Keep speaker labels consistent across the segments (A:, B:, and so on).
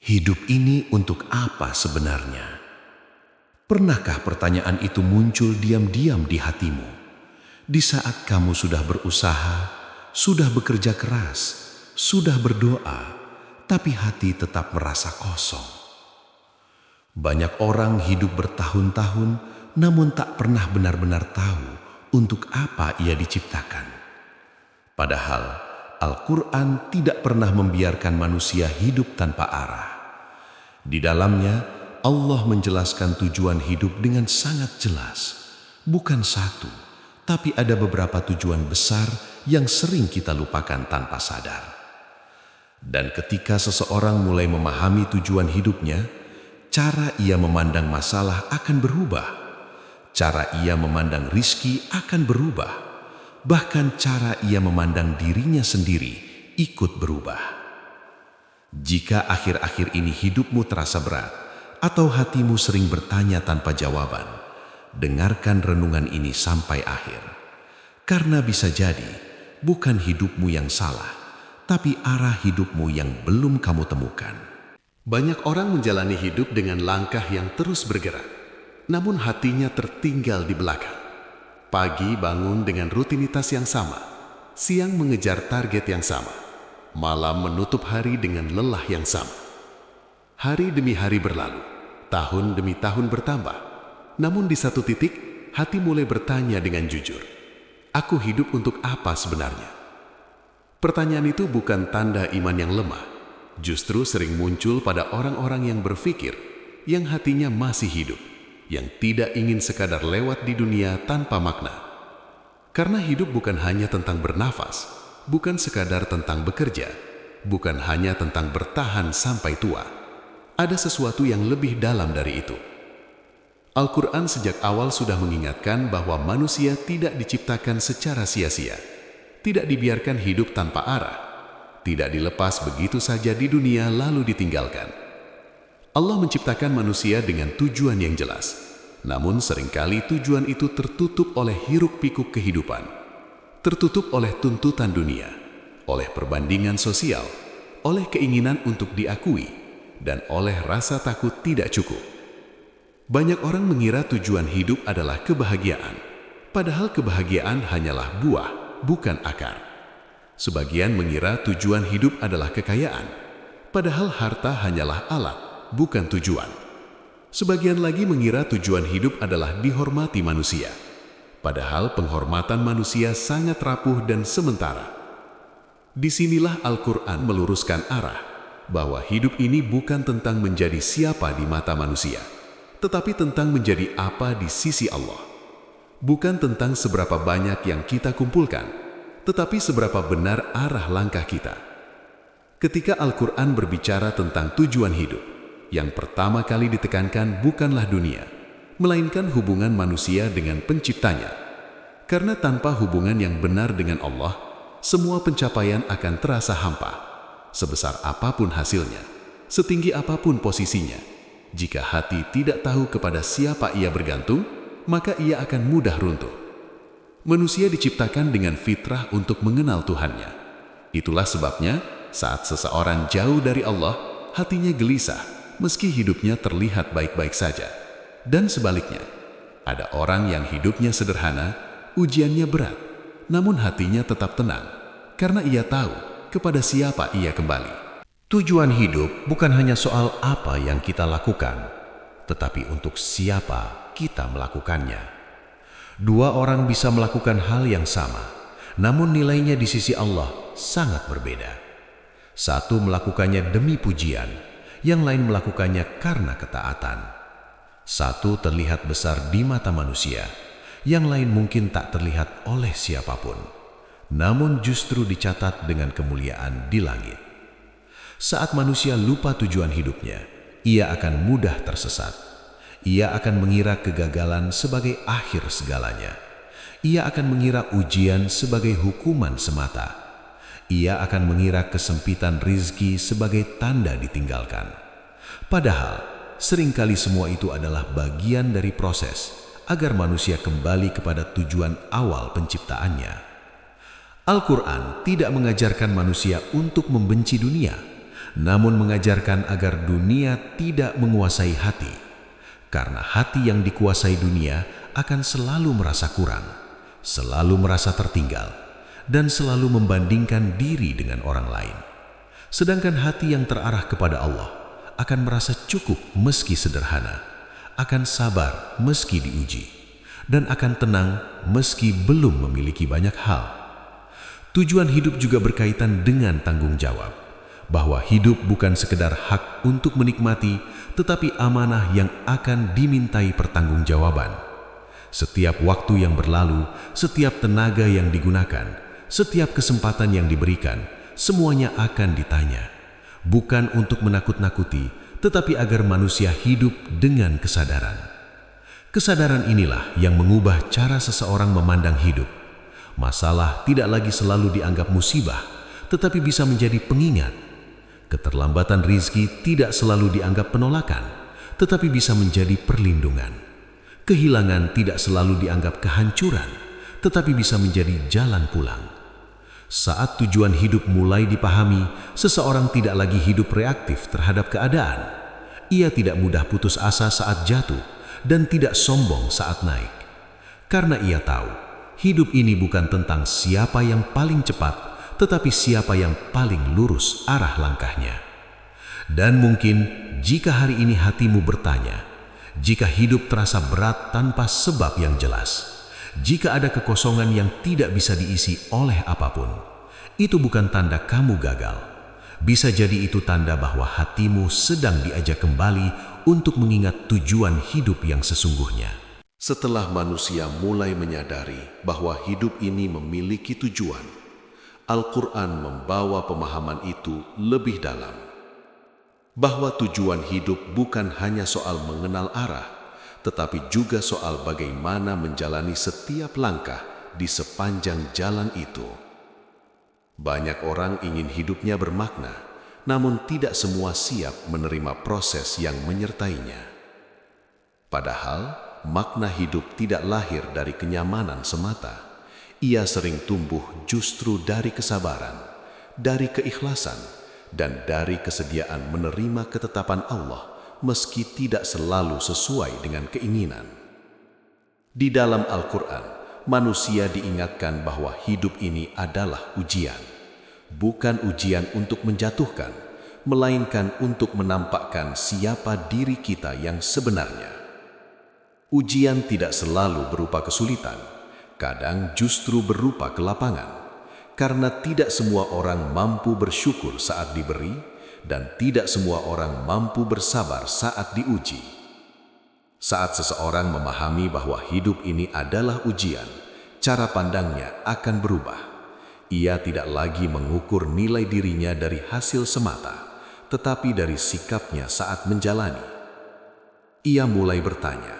A: Hidup ini untuk apa sebenarnya? Pernahkah pertanyaan itu muncul diam-diam di hatimu? Di saat kamu sudah berusaha, sudah bekerja keras, sudah berdoa, tapi hati tetap merasa kosong. Banyak orang hidup bertahun-tahun, namun tak pernah benar-benar tahu untuk apa ia diciptakan. Padahal Al-Quran tidak pernah membiarkan manusia hidup tanpa arah. Di dalamnya, Allah menjelaskan tujuan hidup dengan sangat jelas. Bukan satu, tapi ada beberapa tujuan besar yang sering kita lupakan tanpa sadar. Dan ketika seseorang mulai memahami tujuan hidupnya, cara ia memandang masalah akan berubah. Cara ia memandang rizki akan berubah. Bahkan cara ia memandang dirinya sendiri ikut berubah. Jika akhir-akhir ini hidupmu terasa berat, atau hatimu sering bertanya tanpa jawaban, dengarkan renungan ini sampai akhir. Karena bisa jadi, bukan hidupmu yang salah, tapi arah hidupmu yang belum kamu temukan.
B: Banyak orang menjalani hidup dengan langkah yang terus bergerak, namun hatinya tertinggal di belakang. Pagi bangun dengan rutinitas yang sama, siang mengejar target yang sama, malam menutup hari dengan lelah yang sama. Hari demi hari berlalu, tahun demi tahun bertambah. Namun di satu titik, hati mulai bertanya dengan jujur, aku hidup untuk apa sebenarnya? Pertanyaan itu bukan tanda iman yang lemah, justru sering muncul pada orang-orang yang berpikir, yang hatinya masih hidup, yang tidak ingin sekadar lewat di dunia tanpa makna. Karena hidup bukan hanya tentang bernafas, bukan sekadar tentang bekerja, bukan hanya tentang bertahan sampai tua. Ada sesuatu yang lebih dalam dari itu. Al-Quran sejak awal sudah mengingatkan bahwa manusia tidak diciptakan secara sia-sia, tidak dibiarkan hidup tanpa arah, tidak dilepas begitu saja di dunia lalu ditinggalkan. Allah menciptakan manusia dengan tujuan yang jelas, namun seringkali tujuan itu tertutup oleh hiruk-pikuk kehidupan, tertutup oleh tuntutan dunia, oleh perbandingan sosial, oleh keinginan untuk diakui, dan oleh rasa takut tidak cukup. Banyak orang mengira tujuan hidup adalah kebahagiaan, padahal kebahagiaan hanyalah buah, bukan akar. Sebagian mengira tujuan hidup adalah kekayaan, padahal harta hanyalah alat, bukan tujuan. Sebagian lagi mengira tujuan hidup adalah dihormati manusia, padahal penghormatan manusia sangat rapuh dan sementara. Disinilah Al-Quran meluruskan arah, bahwa hidup ini bukan tentang menjadi siapa di mata manusia, tetapi tentang menjadi apa di sisi Allah. Bukan tentang seberapa banyak yang kita kumpulkan, tetapi seberapa benar arah langkah kita. Ketika Al-Quran berbicara tentang tujuan hidup, yang pertama kali ditekankan bukanlah dunia, melainkan hubungan manusia dengan penciptanya. Karena tanpa hubungan yang benar dengan Allah, semua pencapaian akan terasa hampa. Sebesar apapun hasilnya, setinggi apapun posisinya, jika hati tidak tahu kepada siapa ia bergantung, maka ia akan mudah runtuh. Manusia diciptakan dengan fitrah untuk mengenal Tuhannya. Itulah sebabnya, saat seseorang jauh dari Allah, hatinya gelisah, meski hidupnya terlihat baik-baik saja. Dan sebaliknya, ada orang yang hidupnya sederhana, ujiannya berat, namun hatinya tetap tenang, karena ia tahu kepada siapa ia kembali.
A: Tujuan hidup bukan hanya soal apa yang kita lakukan, tetapi untuk siapa kita melakukannya. Dua orang bisa melakukan hal yang sama, namun nilainya di sisi Allah sangat berbeda. Satu melakukannya demi pujian, yang lain melakukannya karena ketaatan. Satu terlihat besar di mata manusia, yang lain mungkin tak terlihat oleh siapapun, namun justru dicatat dengan kemuliaan di langit. Saat manusia lupa tujuan hidupnya, ia akan mudah tersesat. Ia akan mengira kegagalan sebagai akhir segalanya. Ia akan mengira ujian sebagai hukuman semata. Ia akan mengira kesempitan rizki sebagai tanda ditinggalkan. Padahal, seringkali semua itu adalah bagian dari proses agar manusia kembali kepada tujuan awal penciptaannya. Al-Quran tidak mengajarkan manusia untuk membenci dunia, namun mengajarkan agar dunia tidak menguasai hati, karena hati yang dikuasai dunia akan selalu merasa kurang, selalu merasa tertinggal, dan selalu membandingkan diri dengan orang lain. Sedangkan hati yang terarah kepada Allah akan merasa cukup meski sederhana, akan sabar meski diuji, dan akan tenang meski belum memiliki banyak hal. Tujuan hidup juga berkaitan dengan tanggung jawab, bahwa hidup bukan sekedar hak untuk menikmati, tetapi amanah yang akan dimintai pertanggungjawaban. Setiap waktu yang berlalu, setiap tenaga yang digunakan, setiap kesempatan yang diberikan, semuanya akan ditanya. Bukan untuk menakut-nakuti, tetapi agar manusia hidup dengan kesadaran. Kesadaran inilah yang mengubah cara seseorang memandang hidup. Masalah tidak lagi selalu dianggap musibah, tetapi bisa menjadi pengingat. Keterlambatan rizki tidak selalu dianggap penolakan, tetapi bisa menjadi perlindungan. Kehilangan tidak selalu dianggap kehancuran, tetapi bisa menjadi jalan pulang. Saat tujuan hidup mulai dipahami, seseorang tidak lagi hidup reaktif terhadap keadaan. Ia tidak mudah putus asa saat jatuh dan tidak sombong saat naik. Karena ia tahu, hidup ini bukan tentang siapa yang paling cepat, tetapi siapa yang paling lurus arah langkahnya. Dan mungkin jika hari ini hatimu bertanya, jika hidup terasa berat tanpa sebab yang jelas, jika ada kekosongan yang tidak bisa diisi oleh apapun, itu bukan tanda kamu gagal. Bisa jadi itu tanda bahwa hatimu sedang diajak kembali untuk mengingat tujuan hidup yang sesungguhnya.
B: Setelah manusia mulai menyadari bahwa hidup ini memiliki tujuan, Al-Quran membawa pemahaman itu lebih dalam. Bahwa tujuan hidup bukan hanya soal mengenal arah, tetapi juga soal bagaimana menjalani setiap langkah di sepanjang jalan itu. Banyak orang ingin hidupnya bermakna, namun tidak semua siap menerima proses yang menyertainya. Padahal, makna hidup tidak lahir dari kenyamanan semata. Ia sering tumbuh justru dari kesabaran, dari keikhlasan, dan dari kesediaan menerima ketetapan Allah meski tidak selalu sesuai dengan keinginan. Di dalam Al-Quran, manusia diingatkan bahwa hidup ini adalah ujian. Bukan ujian untuk menjatuhkan, melainkan untuk menampakkan siapa diri kita yang sebenarnya. Ujian tidak selalu berupa kesulitan, kadang justru berupa kelapangan, karena tidak semua orang mampu bersyukur saat diberi, dan tidak semua orang mampu bersabar saat diuji. Saat seseorang memahami bahwa hidup ini adalah ujian, cara pandangnya akan berubah. Ia tidak lagi mengukur nilai dirinya dari hasil semata, tetapi dari sikapnya saat menjalani. Ia mulai bertanya,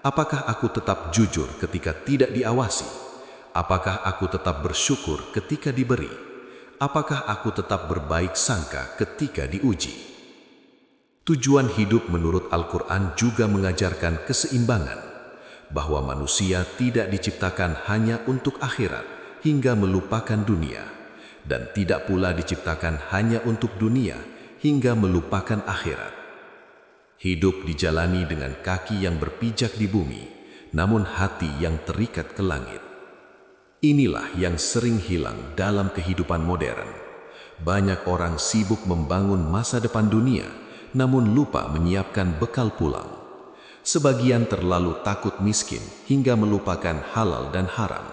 B: apakah aku tetap jujur ketika tidak diawasi? Apakah aku tetap bersyukur ketika diberi? Apakah aku tetap berbaik sangka ketika diuji? Tujuan hidup menurut Al-Quran juga mengajarkan keseimbangan, bahwa manusia tidak diciptakan hanya untuk akhirat hingga melupakan dunia, dan tidak pula diciptakan hanya untuk dunia hingga melupakan akhirat. Hidup dijalani dengan kaki yang berpijak di bumi, namun hati yang terikat ke langit. Inilah yang sering hilang dalam kehidupan modern. Banyak orang sibuk membangun masa depan dunia, namun lupa menyiapkan bekal pulang. Sebagian terlalu takut miskin hingga melupakan halal dan haram.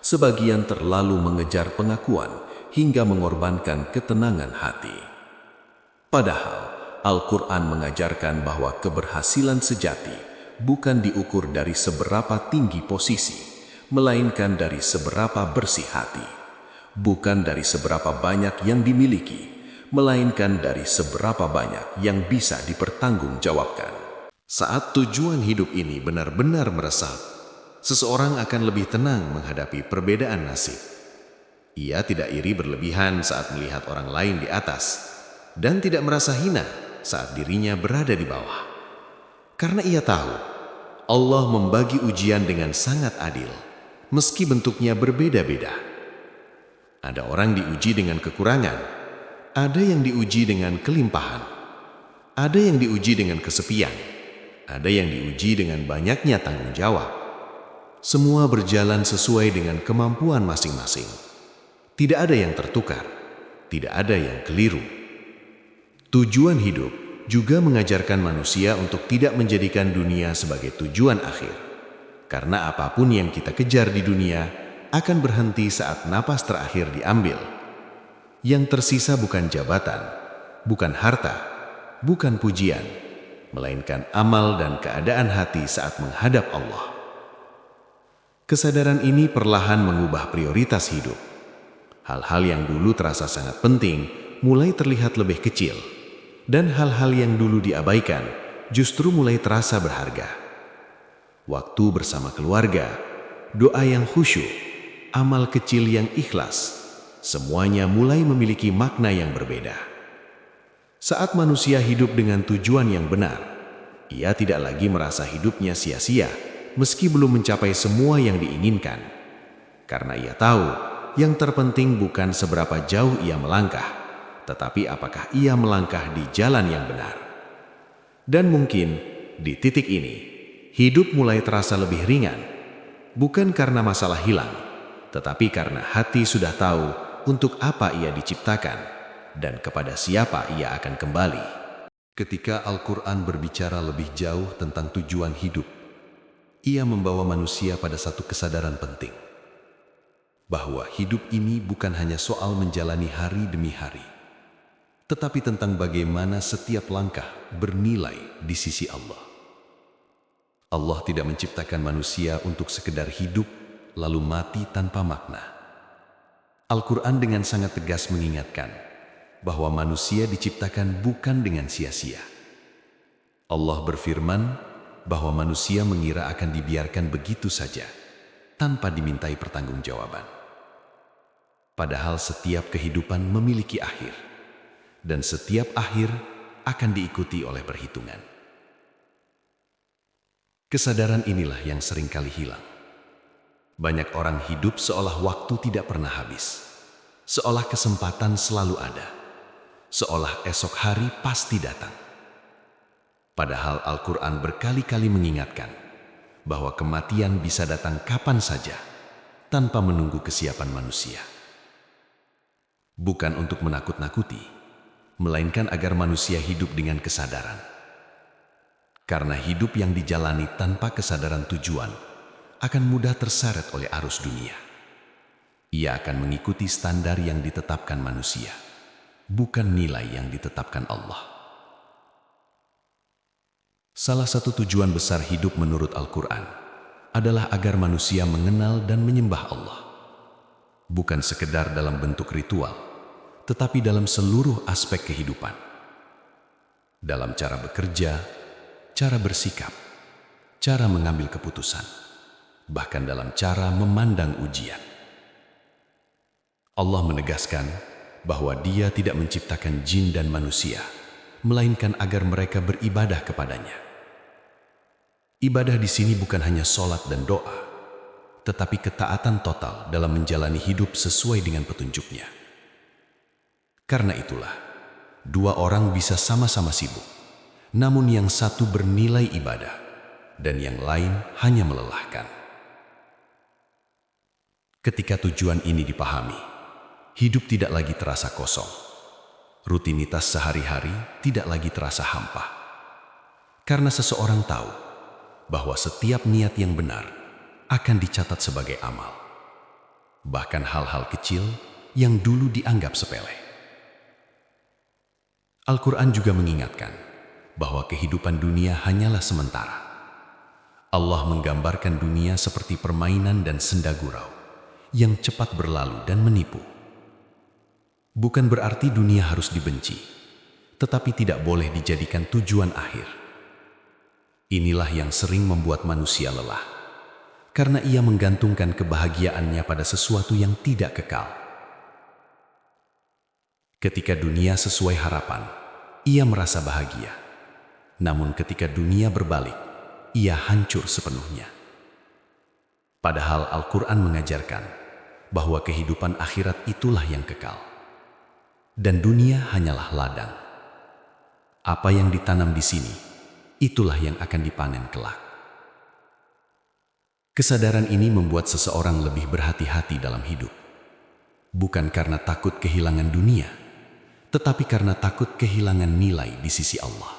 B: Sebagian terlalu mengejar pengakuan hingga mengorbankan ketenangan hati. Padahal, Al-Quran mengajarkan bahwa keberhasilan sejati bukan diukur dari seberapa tinggi posisi, melainkan dari seberapa bersih hati. Bukan dari seberapa banyak yang dimiliki, melainkan dari seberapa banyak yang bisa dipertanggungjawabkan. Saat tujuan hidup ini benar-benar meresap, seseorang akan lebih tenang menghadapi perbedaan nasib. Ia tidak iri berlebihan saat melihat orang lain di atas, dan tidak merasa hina saat dirinya berada di bawah. Karena ia tahu, Allah membagi ujian dengan sangat adil, meski bentuknya berbeda-beda. Ada orang diuji dengan kekurangan,
A: Ada yang diuji dengan kelimpahan, ada yang diuji dengan kesepian, ada yang diuji dengan banyaknya tanggung jawab. Semua berjalan sesuai dengan kemampuan masing-masing. Tidak ada yang tertukar, tidak ada yang keliru. Tujuan hidup juga mengajarkan manusia untuk tidak menjadikan dunia sebagai tujuan akhir. Karena apapun yang kita kejar di dunia akan berhenti saat napas terakhir diambil. Yang tersisa bukan jabatan, bukan harta, bukan pujian, melainkan amal dan keadaan hati saat menghadap Allah. Kesadaran ini perlahan mengubah prioritas hidup. Hal-hal yang dulu terasa sangat penting mulai terlihat lebih kecil, dan hal-hal yang dulu diabaikan justru mulai terasa berharga. Waktu bersama keluarga, doa yang khusyuk, amal kecil yang ikhlas, semuanya mulai memiliki makna yang berbeda. Saat manusia hidup dengan tujuan yang benar, ia tidak lagi merasa hidupnya sia-sia meski belum mencapai semua yang diinginkan. Karena ia tahu, yang terpenting bukan seberapa jauh ia melangkah, tetapi apakah ia melangkah di jalan yang benar. Dan mungkin di titik ini, hidup mulai terasa lebih ringan, bukan karena masalah hilang, tetapi karena hati sudah tahu untuk apa ia diciptakan dan kepada siapa ia akan kembali. Ketika Al-Quran berbicara lebih jauh tentang tujuan hidup, ia membawa manusia pada satu kesadaran penting, bahwa hidup ini bukan hanya soal menjalani hari demi hari, tetapi tentang bagaimana setiap langkah bernilai di sisi Allah. Allah tidak menciptakan manusia untuk sekedar hidup lalu mati tanpa makna. Al-Quran dengan sangat tegas mengingatkan bahwa manusia diciptakan bukan dengan sia-sia. Allah berfirman bahwa manusia mengira akan dibiarkan begitu saja, tanpa dimintai pertanggungjawaban. Padahal setiap kehidupan memiliki akhir, dan setiap akhir akan diikuti oleh perhitungan. Kesadaran inilah yang seringkali hilang. Banyak orang hidup seolah waktu tidak pernah habis, seolah kesempatan selalu ada, seolah esok hari pasti datang. Padahal Al-Quran berkali-kali mengingatkan bahwa kematian bisa datang kapan saja, tanpa menunggu kesiapan manusia. Bukan untuk menakut-nakuti, melainkan agar manusia hidup dengan kesadaran. Karena hidup yang dijalani tanpa kesadaran tujuan akan mudah terseret oleh arus dunia. Ia akan mengikuti standar yang ditetapkan manusia, bukan nilai yang ditetapkan Allah. Salah satu tujuan besar hidup menurut Al-Quran adalah agar manusia mengenal dan menyembah Allah. Bukan sekedar dalam bentuk ritual, tetapi dalam seluruh aspek kehidupan. Dalam cara bekerja, cara bersikap, cara mengambil keputusan, bahkan dalam cara memandang ujian. Allah menegaskan bahwa Dia tidak menciptakan jin dan manusia, melainkan agar mereka beribadah kepadanya. Ibadah di sini bukan hanya sholat dan doa, tetapi ketaatan total dalam menjalani hidup sesuai dengan petunjuknya. Karena itulah, dua orang bisa sama-sama sibuk, namun yang satu bernilai ibadah, dan yang lain hanya melelahkan. Ketika tujuan ini dipahami, hidup tidak lagi terasa kosong. Rutinitas sehari-hari tidak lagi terasa hampa. Karena seseorang tahu bahwa setiap niat yang benar akan dicatat sebagai amal. Bahkan hal-hal kecil yang dulu dianggap sepele. Al-Quran juga mengingatkan bahwa kehidupan dunia hanyalah sementara. Allah menggambarkan dunia seperti permainan dan senda gurau yang cepat berlalu dan menipu. Bukan berarti dunia harus dibenci, tetapi tidak boleh dijadikan tujuan akhir. Inilah yang sering membuat manusia lelah, karena ia menggantungkan kebahagiaannya pada sesuatu yang tidak kekal. Ketika dunia sesuai harapan, ia merasa bahagia. Namun ketika dunia berbalik, ia hancur sepenuhnya. Padahal Al-Quran mengajarkan bahwa kehidupan akhirat itulah yang kekal.
C: dan dunia hanyalah ladang. Apa yang ditanam di sini, itulah yang akan dipanen kelak. Kesadaran ini membuat seseorang lebih berhati-hati dalam hidup. Bukan karena takut kehilangan dunia, tetapi karena takut kehilangan nilai di sisi Allah.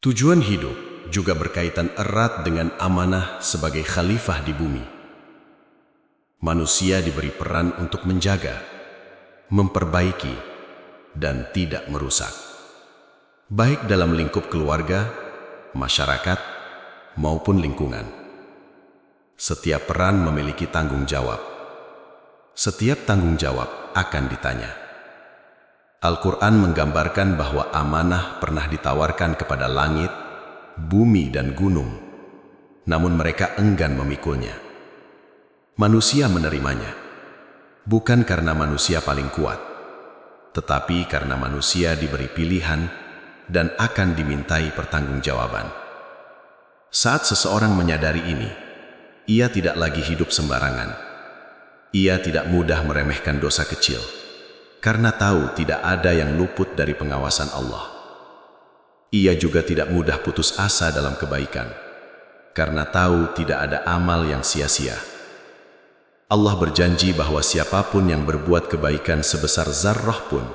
A: Tujuan hidup juga berkaitan erat dengan amanah sebagai khalifah di bumi. Manusia diberi peran untuk menjaga, memperbaiki, dan tidak merusak. Baik dalam lingkup keluarga, masyarakat, maupun lingkungan. Setiap peran memiliki tanggung jawab. Setiap tanggung jawab akan ditanya. Al-Quran menggambarkan bahwa amanah pernah ditawarkan kepada langit, bumi, dan gunung, namun mereka enggan memikulnya. Manusia menerimanya, bukan karena manusia paling kuat, tetapi karena manusia diberi pilihan dan akan dimintai pertanggungjawaban. Saat seseorang menyadari ini, ia tidak lagi hidup sembarangan. Ia tidak mudah meremehkan dosa kecil, karena tahu tidak ada yang luput dari pengawasan Allah. Ia juga tidak mudah putus asa dalam kebaikan, karena tahu tidak ada amal yang sia-sia. Allah berjanji bahwa siapapun yang berbuat kebaikan sebesar zarrah pun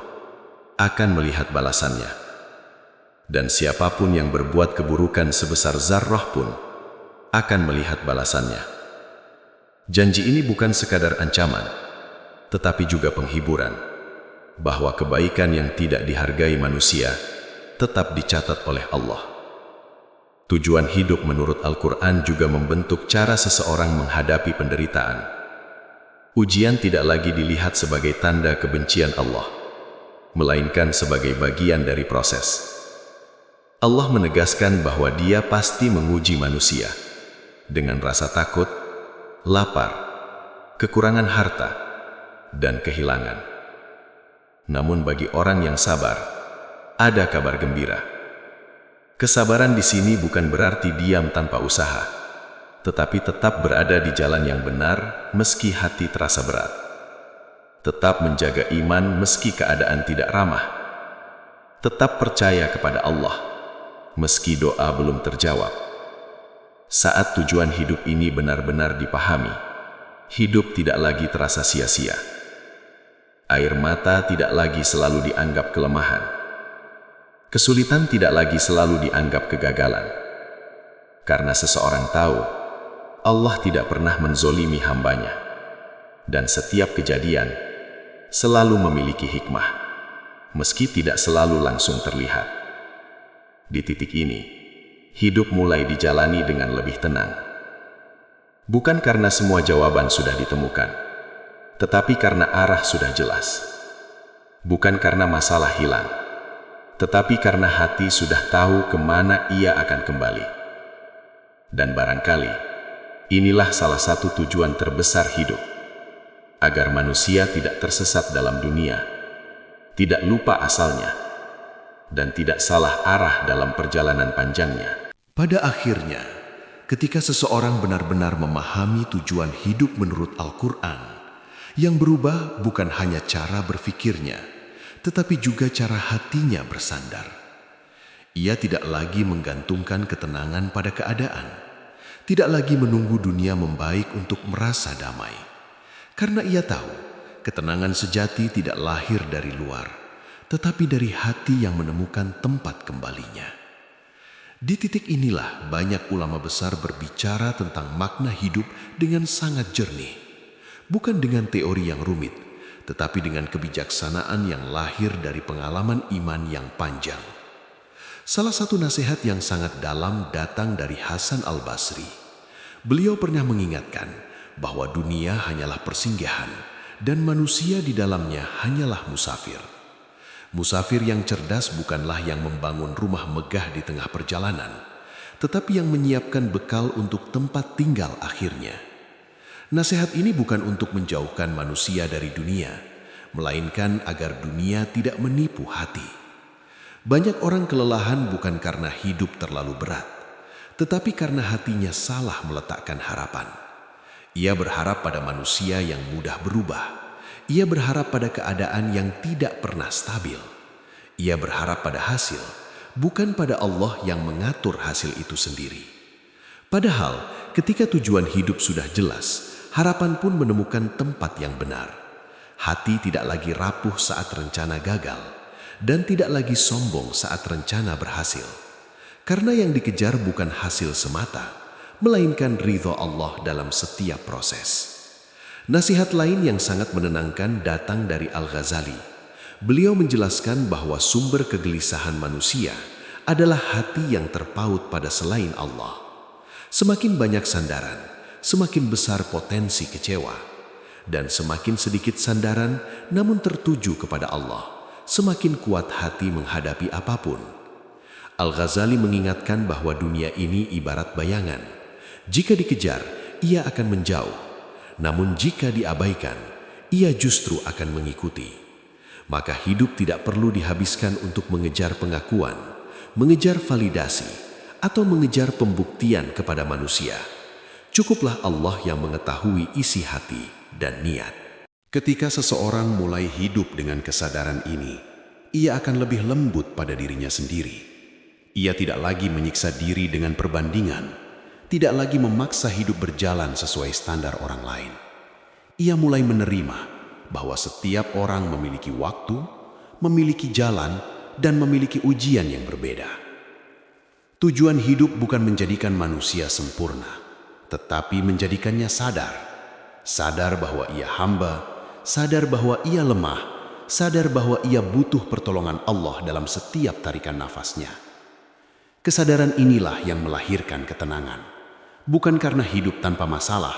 A: akan melihat balasannya. Dan siapapun yang berbuat keburukan sebesar zarrah pun akan melihat balasannya. Janji ini bukan sekadar ancaman, tetapi juga penghiburan, bahwa kebaikan yang tidak dihargai manusia tetap dicatat oleh Allah. Tujuan hidup menurut Al-Quran juga membentuk cara seseorang menghadapi penderitaan. Ujian tidak lagi dilihat sebagai tanda kebencian Allah, melainkan sebagai bagian dari proses. Allah menegaskan bahwa Dia pasti menguji manusia dengan rasa takut, lapar, kekurangan harta, dan kehilangan. Namun bagi orang yang sabar, ada kabar gembira. Kesabaran di sini bukan berarti diam tanpa usaha, tetapi tetap berada di jalan yang benar meski hati terasa berat. Tetap menjaga iman meski keadaan tidak ramah. Tetap percaya kepada Allah meski doa belum terjawab. Saat tujuan hidup ini benar-benar dipahami, hidup tidak lagi terasa sia-sia. Air mata tidak lagi selalu dianggap kelemahan. Kesulitan tidak lagi selalu dianggap kegagalan. Karena seseorang tahu, Allah tidak pernah menzolimi hambanya. Dan setiap kejadian selalu memiliki hikmah, meski tidak selalu langsung terlihat. Di titik ini, hidup mulai dijalani dengan lebih tenang. Bukan karena semua jawaban sudah ditemukan, tetapi karena arah sudah jelas. Bukan karena masalah hilang, tetapi karena hati sudah tahu kemana ia akan kembali. Dan barangkali, inilah salah satu tujuan terbesar hidup, agar manusia tidak tersesat dalam dunia, tidak lupa asalnya, dan tidak salah arah dalam perjalanan panjangnya. Pada akhirnya, ketika seseorang benar-benar memahami tujuan hidup menurut Al-Quran, yang berubah bukan hanya cara berfikirnya, tetapi juga cara hatinya bersandar. Ia tidak lagi menggantungkan ketenangan pada keadaan, tidak lagi menunggu dunia membaik untuk merasa damai. Karena ia tahu, ketenangan sejati tidak lahir dari luar, tetapi dari hati yang menemukan tempat kembalinya. Di titik inilah banyak ulama besar berbicara tentang makna hidup dengan sangat jernih. Bukan dengan teori yang rumit, tetapi dengan kebijaksanaan yang lahir dari pengalaman iman yang panjang. Salah satu nasihat yang sangat dalam datang dari Hasan Al-Basri. Beliau pernah mengingatkan bahwa dunia hanyalah persinggahan dan manusia di dalamnya hanyalah musafir. Musafir yang cerdas bukanlah yang membangun rumah megah di tengah perjalanan, tetapi yang menyiapkan bekal untuk tempat tinggal akhirnya. Nasihat ini bukan untuk menjauhkan manusia dari dunia, melainkan agar dunia tidak menipu hati. Banyak orang kelelahan bukan karena hidup terlalu berat, tetapi karena hatinya salah meletakkan harapan. Ia berharap pada manusia yang mudah berubah. Ia berharap pada keadaan yang tidak pernah stabil. Ia berharap pada hasil, bukan pada Allah yang mengatur hasil itu sendiri. Padahal, ketika tujuan hidup sudah jelas, harapan pun menemukan tempat yang benar. Hati tidak lagi rapuh saat rencana gagal, dan tidak lagi sombong saat rencana berhasil. Karena yang dikejar bukan hasil semata, melainkan ridho Allah dalam setiap proses. Nasihat lain yang sangat menenangkan datang dari Al-Ghazali. Beliau menjelaskan bahwa sumber kegelisahan manusia adalah hati yang terpaut pada selain Allah. Semakin banyak sandaran, semakin besar potensi kecewa. Dan semakin sedikit sandaran namun tertuju kepada Allah, semakin kuat hati menghadapi apapun. Al-Ghazali mengingatkan bahwa dunia ini ibarat bayangan. Jika dikejar, ia akan menjauh. Namun jika diabaikan, ia justru akan mengikuti. Maka hidup tidak perlu dihabiskan untuk mengejar pengakuan, mengejar validasi, atau mengejar pembuktian kepada manusia. Cukuplah Allah yang mengetahui isi hati dan niat.
B: Ketika seseorang mulai hidup dengan kesadaran ini, ia akan lebih lembut pada dirinya sendiri. Ia tidak lagi menyiksa diri dengan perbandingan, tidak lagi memaksa hidup berjalan sesuai standar orang lain. Ia mulai menerima bahwa setiap orang memiliki waktu, memiliki jalan, dan memiliki ujian yang berbeda. Tujuan hidup bukan menjadikan manusia sempurna, tetapi menjadikannya sadar. Sadar bahwa ia hamba, sadar bahwa ia lemah, sadar bahwa ia butuh pertolongan Allah dalam setiap tarikan nafasnya. Kesadaran inilah yang melahirkan ketenangan, bukan karena hidup tanpa masalah,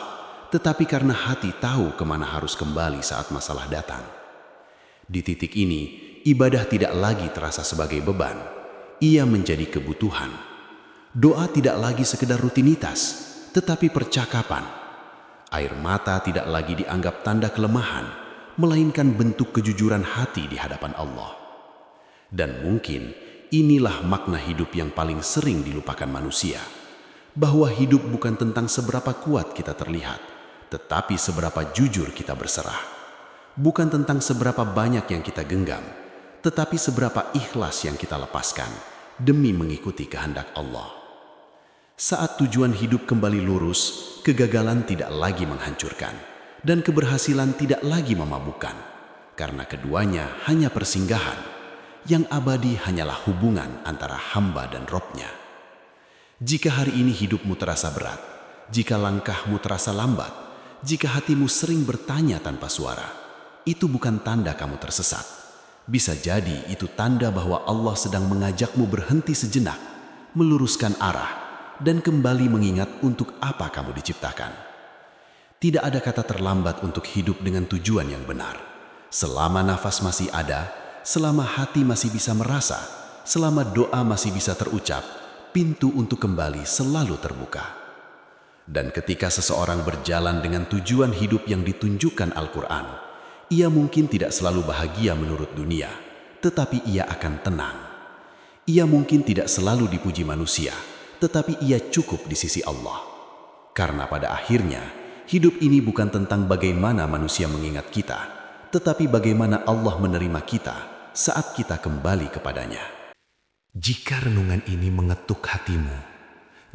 B: tetapi karena hati tahu kemana harus kembali saat masalah datang. Di titik ini, ibadah tidak lagi terasa sebagai beban, ia menjadi kebutuhan. Doa tidak lagi sekedar rutinitas, tetapi percakapan. Air mata tidak lagi dianggap tanda kelemahan, melainkan bentuk kejujuran hati di hadapan Allah. Dan mungkin inilah makna hidup yang paling sering dilupakan manusia, bahwa hidup bukan tentang seberapa kuat kita terlihat, tetapi seberapa jujur kita berserah. Bukan tentang seberapa banyak yang kita genggam, tetapi seberapa ikhlas yang kita lepaskan demi mengikuti kehendak Allah. Saat tujuan hidup kembali lurus, kegagalan tidak lagi menghancurkan, dan keberhasilan tidak lagi memabukkan, karena keduanya hanya persinggahan. Yang abadi hanyalah hubungan antara hamba dan Robnya. Jika hari ini hidupmu terasa berat, jika langkahmu terasa lambat, jika hatimu sering bertanya tanpa suara, itu bukan tanda kamu tersesat. Bisa jadi itu tanda bahwa Allah sedang mengajakmu berhenti sejenak, meluruskan arah, dan kembali mengingat untuk apa kamu diciptakan. Tidak ada kata terlambat untuk hidup dengan tujuan yang benar. Selama nafas masih ada, selama hati masih bisa merasa, selama doa masih bisa terucap, pintu untuk kembali selalu terbuka. Dan ketika seseorang berjalan dengan tujuan hidup yang ditunjukkan Al-Quran, ia mungkin tidak selalu bahagia menurut dunia, tetapi ia akan tenang. Ia mungkin tidak selalu dipuji manusia, tetapi ia cukup di sisi Allah. Karena pada akhirnya, hidup ini bukan tentang bagaimana manusia mengingat kita, tetapi bagaimana Allah menerima kita saat kita kembali kepadanya.
A: Jika renungan ini mengetuk hatimu,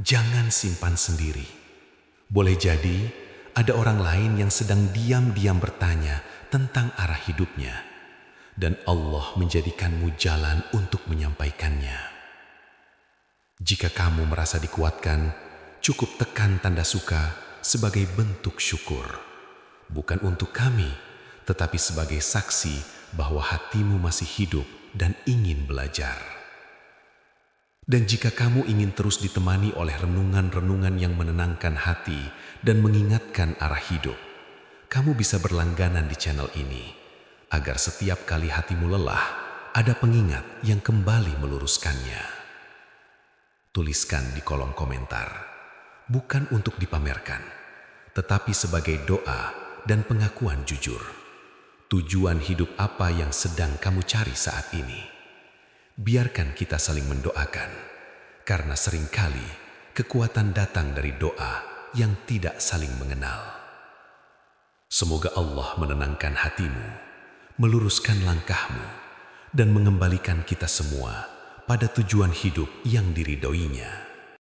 A: jangan simpan sendiri. Boleh jadi ada orang lain yang sedang diam-diam bertanya tentang arah hidupnya, dan Allah menjadikanmu jalan untuk menyampaikannya. Jika kamu merasa dikuatkan, cukup tekan tanda suka sebagai bentuk syukur. Bukan untuk kami, tetapi sebagai saksi bahwa hatimu masih hidup dan ingin belajar. Dan jika kamu ingin terus ditemani oleh renungan-renungan yang menenangkan hati dan mengingatkan arah hidup, kamu bisa berlangganan di channel ini, agar setiap kali hatimu lelah, ada pengingat yang kembali meluruskannya. Tuliskan di kolom komentar, bukan untuk dipamerkan, tetapi sebagai doa dan pengakuan jujur. Tujuan hidup apa yang sedang kamu cari saat ini? Biarkan kita saling mendoakan, karena seringkali kekuatan datang dari doa yang tidak saling mengenal.
C: Semoga Allah menenangkan hatimu, meluruskan langkahmu, dan mengembalikan kita semua pada tujuan hidup yang diridhoinya.